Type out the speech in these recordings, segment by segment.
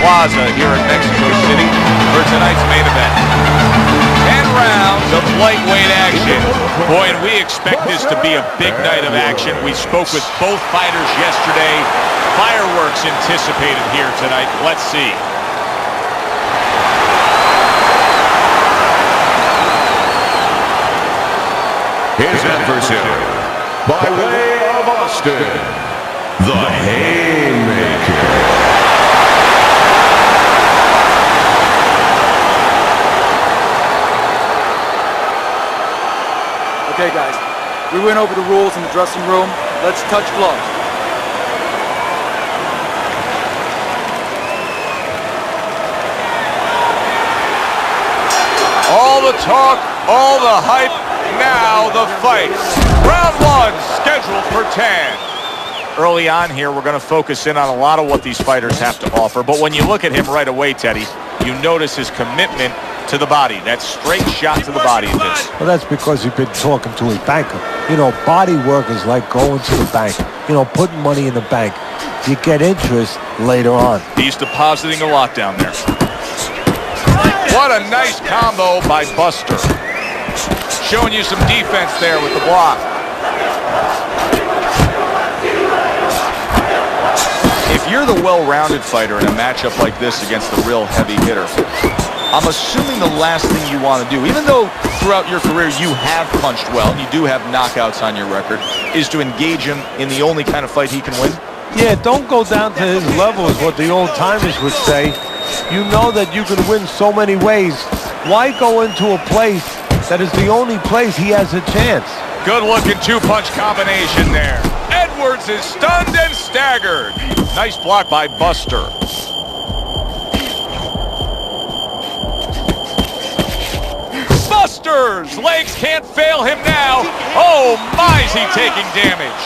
Plaza here in Mexico City for tonight's main event. 10 rounds of lightweight action. Boy, and we expect this to be a big night of action. We spoke with both fighters yesterday. Fireworks anticipated here tonight. Let's see. His adversary, by way of Austin, the Haymaker. Okay, guys, we went over the rules in the dressing room. Let's touch gloves. All the talk, all the hype, now the fight. Round one, scheduled for 10. Early on here, we're going to focus in on a lot of what these fighters have to offer. But when you look at him right away, Teddy, you notice his commitment to the body. That straight shot to the body in this. Well, that's because he's been talking to his banker. You know, body work is like going to the bank. You know, putting money in the bank. You get interest later on. He's depositing a lot down there. What a nice combo by Buster. Showing you some defense there with the block. If you're the well-rounded fighter in a matchup like this against the real heavy hitter, I'm assuming the last thing you want to do, even though throughout your career you have punched well and you do have knockouts on your record, is to engage him in the only kind of fight he can win? Yeah, don't go down to his level is what the old-timers would say. You know that you can win so many ways. Why go into a place that is the only place he has a chance? Good-looking two-punch combination there. Edwards is stunned and staggered. Nice block by Buster. Buster's legs can't fail him now. Oh, my, is he taking damage.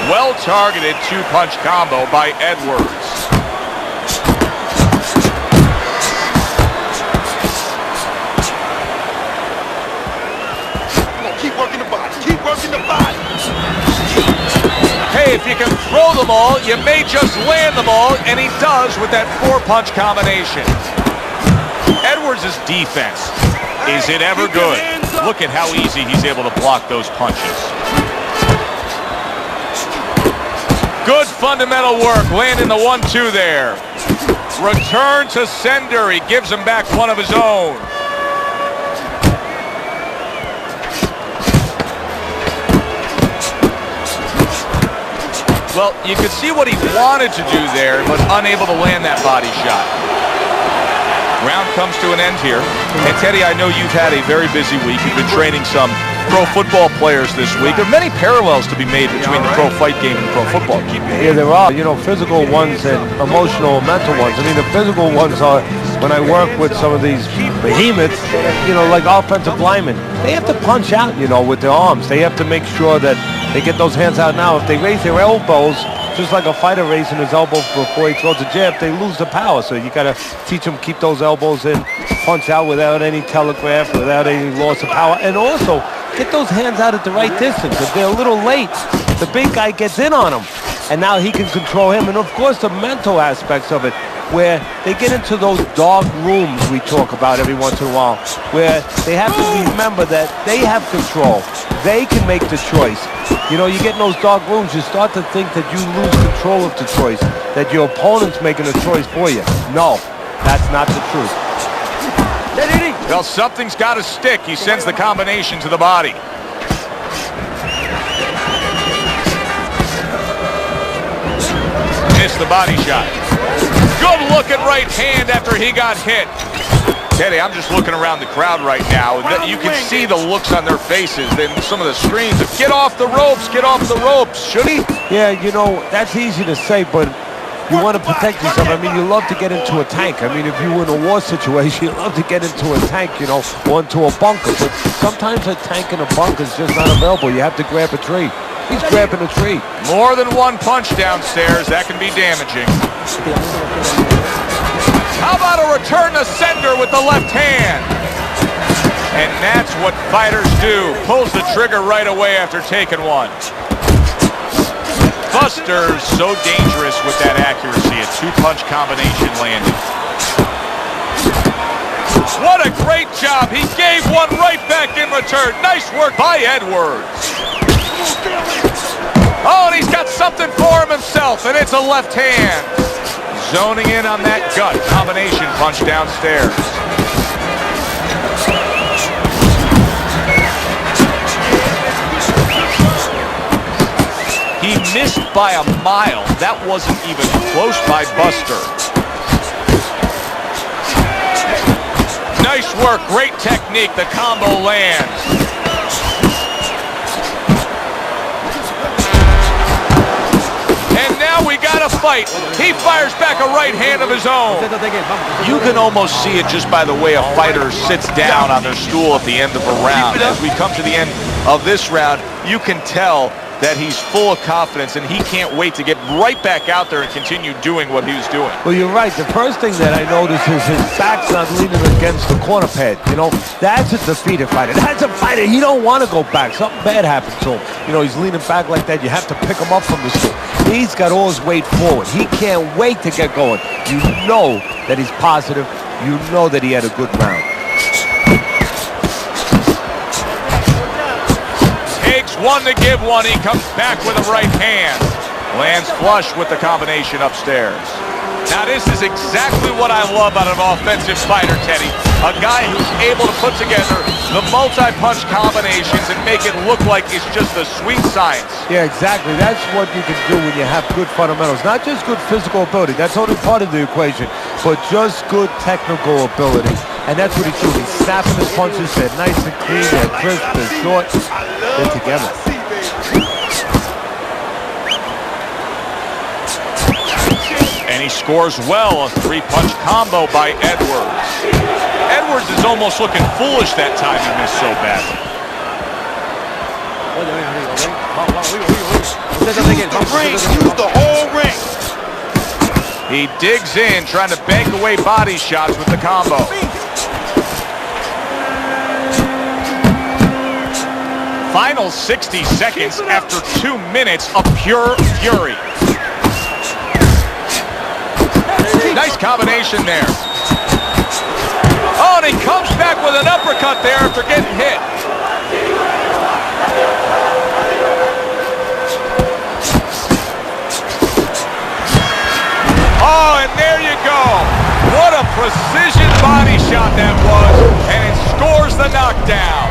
Well-targeted two-punch combo by Edwards. Keep working the body. Keep working the body. Hey, if you can throw them all, you may just land them all, and he does with that four-punch combination. Edwards' defense, is it ever good? Look at how easy he's able to block those punches. Good fundamental work, landing the 1-2 there. Return to sender, he gives him back one of his own. Well, you could see what he wanted to do there, but unable to land that body shot. Round comes to an end here. And Teddy, I know you've had a very busy week. You've been training some pro football players this week. There are many parallels to be made between the pro fight game and pro football. Yeah, there are. You know, physical ones and emotional and mental ones. I mean, the physical ones are when I work with some of these behemoths, you know, like offensive linemen. They have to punch out, you know, with their arms. They have to make sure that they get those hands out now. If they raise their elbows, just like a fighter raising his elbow before he throws a jab, they lose the power. So you got to teach them keep those elbows in, punch out without any telegraph, without any loss of power. And also, get those hands out at the right distance. If they're a little late, the big guy gets in on them. And now he can control him. And, of course, the mental aspects of it, where they get into those dark rooms we talk about every once in a while, where they have to remember that they have control. They can make the choice. You know, you get in those dark rooms, you start to think that you lose control of the choice, that your opponent's making a choice for you. No, that's not the truth. Well, something's got to stick. He sends the combination to the body. Missed the body shot. Good looking right hand after he got hit. Teddy, I'm just looking around the crowd right now, and you can see the looks on their faces, then some of the screams of, get off the ropes, get off the ropes. Should he? Yeah, you know, that's easy to say, but you want to protect yourself. I mean, you love to get into a tank. I mean, if you were in a war situation, you love to get into a tank, you know, or into a bunker. But sometimes a tank and a bunker is just not available. You have to grab a tree. He's grabbing a tree. More than one punch downstairs. That can be damaging. How about a return to sender with the left hand? And that's what fighters do. Pulls the trigger right away after taking one. Buster's so dangerous with that accuracy. A two-punch combination landing. What a great job. He gave one right back in return. Nice work by Edwards. Oh, and he's got something for him himself, and it's a left hand. Zoning in on that gut combination punch downstairs. He missed by a mile. That wasn't even close by Buster. Nice work, great technique. The combo lands. And now we got a fight. He fires back a right hand of his own. You can almost see it just by the way a fighter sits down on their stool at the end of a round. As we come to the end of this round, you can tell that he's full of confidence and he can't wait to get right back out there and continue doing what he was doing. Well, you're right. The first thing that I noticed is his back's not leaning against the corner pad. You know, that's a defeated fighter. That's a fighter. He don't want to go back. Something bad happened to him. You know, he's leaning back like that. You have to pick him up from the stool. He's got all his weight forward. He can't wait to get going. You know that he's positive. You know that he had a good round. One to give one. He comes back with a right hand. Lands flush with the combination upstairs. Now this is exactly what I love out of an offensive fighter, Teddy. A guy who's able to put together the multi-punch combinations and make it look like it's just a sweet science. Yeah, exactly. That's what you can do when you have good fundamentals. Not just good physical ability. That's only part of the equation. But just good technical ability. And that's what he's doing. He's snapping his punches. They're nice and clean. They're crisp. They're short. They're together. And he scores well. A three-punch combo by Edwards. Edwards is almost looking foolish that time he missed so badly. Use the whole ring. He digs in, trying to bank away body shots with the combo. Final 60 seconds after 2 minutes of pure fury. Nice combination there. Oh, and he comes back with an uppercut there after getting hit. Oh, and there you go. What a precision body shot that was, and it scores the knockdown.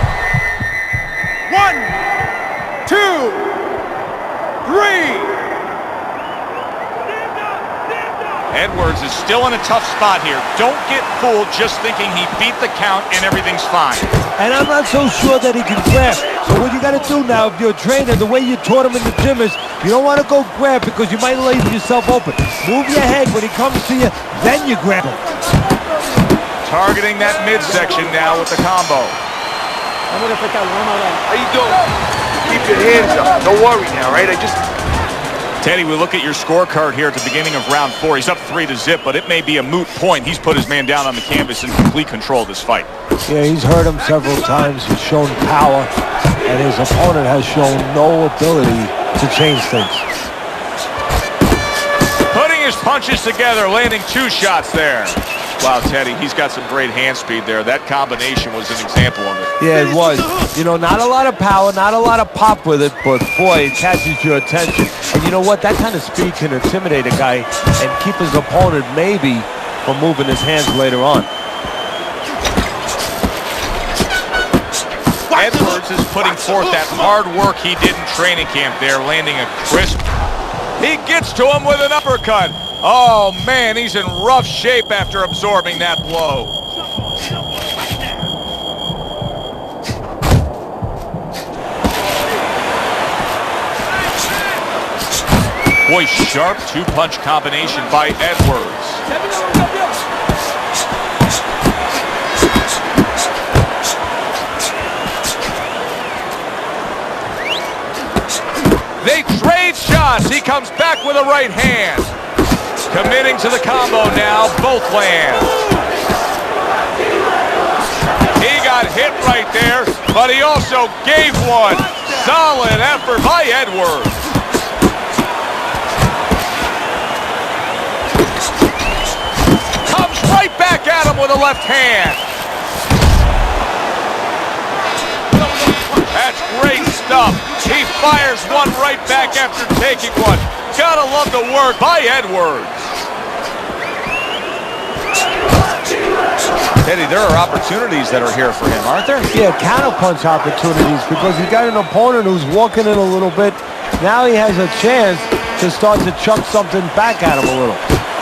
1, 2, 3. Edwards is still in a tough spot here. Don't get fooled just thinking he beat the count and everything's fine. And I'm not so sure that he can grab. So what you got to do now, if you're a trainer, the way you taught him in the gym is you don't want to go grab because you might leave yourself open. Move your head when he comes to you, then you grab him. Targeting that midsection now with the combo. How you doing? Keep your hands up. Don't worry now, right? Teddy, we look at your scorecard here at the beginning of round 4. He's up 3-0, but it may be a moot point. He's put his man down on the canvas in complete control of this fight. Yeah, he's hurt him several times. He's shown power, and his opponent has shown no ability to change things. Putting his punches together, landing 2 shots there. Wow, Teddy, he's got some great hand speed there. That combination was an example of it. Yeah, it was. You know, not a lot of power, not a lot of pop with it, but boy, it catches your attention. And you know what? That kind of speed can intimidate a guy and keep his opponent maybe from moving his hands later on. Edwards is putting forth that hard work he did in training camp there, landing a crisp. He gets to him with an uppercut. Oh, man, he's in rough shape after absorbing that blow. Boy, sharp 2-punch combination by Edwards. They trade shots. He comes back with a right hand. Committing to the combo now, both land. He got hit right there, but he also gave one. Solid effort by Edwards. the left hand. That's great stuff. He fires one right back after taking one. Gotta love the work by Edwards. Teddy, there are opportunities that are here for him, aren't there? Yeah, counterpunch opportunities, because he's got an opponent who's walking in a little bit. Now he has a chance to start to chuck something back at him a little.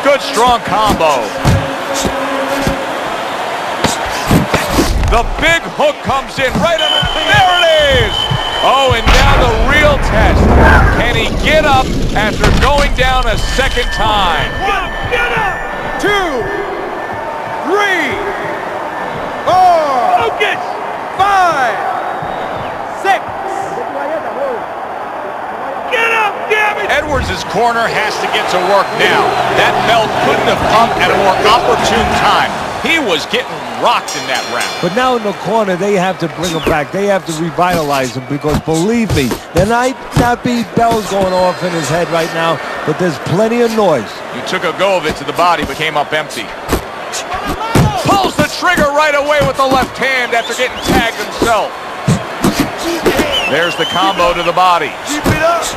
Good, strong combo. The big hook comes in right under. There it is! Oh, and now the real test. Can he get up after going down a second time? 1, get up! 2, 3, 4, focus! 5, 6. Get up, damn it! Edwards' corner has to get to work now. That belt couldn't have come at a more opportune time. He was getting rocked in that round. But now in the corner, they have to bring him back. They have to revitalize him, because believe me, there might not be bells going off in his head right now, but there's plenty of noise. He took a go of it to the body, but came up empty. Pulls the trigger right away with the left hand after getting tagged himself. There's the combo to the body. Keep it up!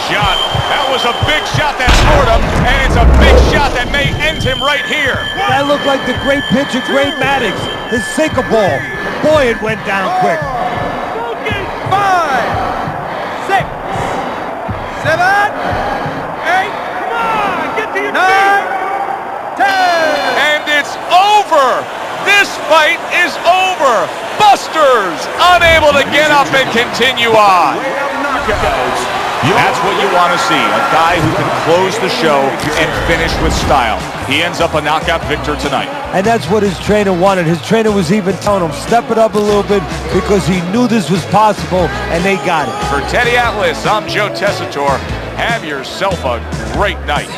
Shot. That was a big shot that scored him, and it's a big shot that may end him right here. That looked like the great pitcher, Great Maddox, his sinker ball. Boy, it went down quick. 5, 6, 7, 8, come on, get to your 9, 10. And it's over. This fight is over. Buster's unable to get up and continue on. That's what you want to see, a guy who can close the show and finish with style. He ends up a knockout victor tonight. And that's what his trainer wanted. His trainer was even telling him, step it up a little bit, because he knew this was possible, and they got it. For Teddy Atlas, I'm Joe Tessitore. Have yourself a great night.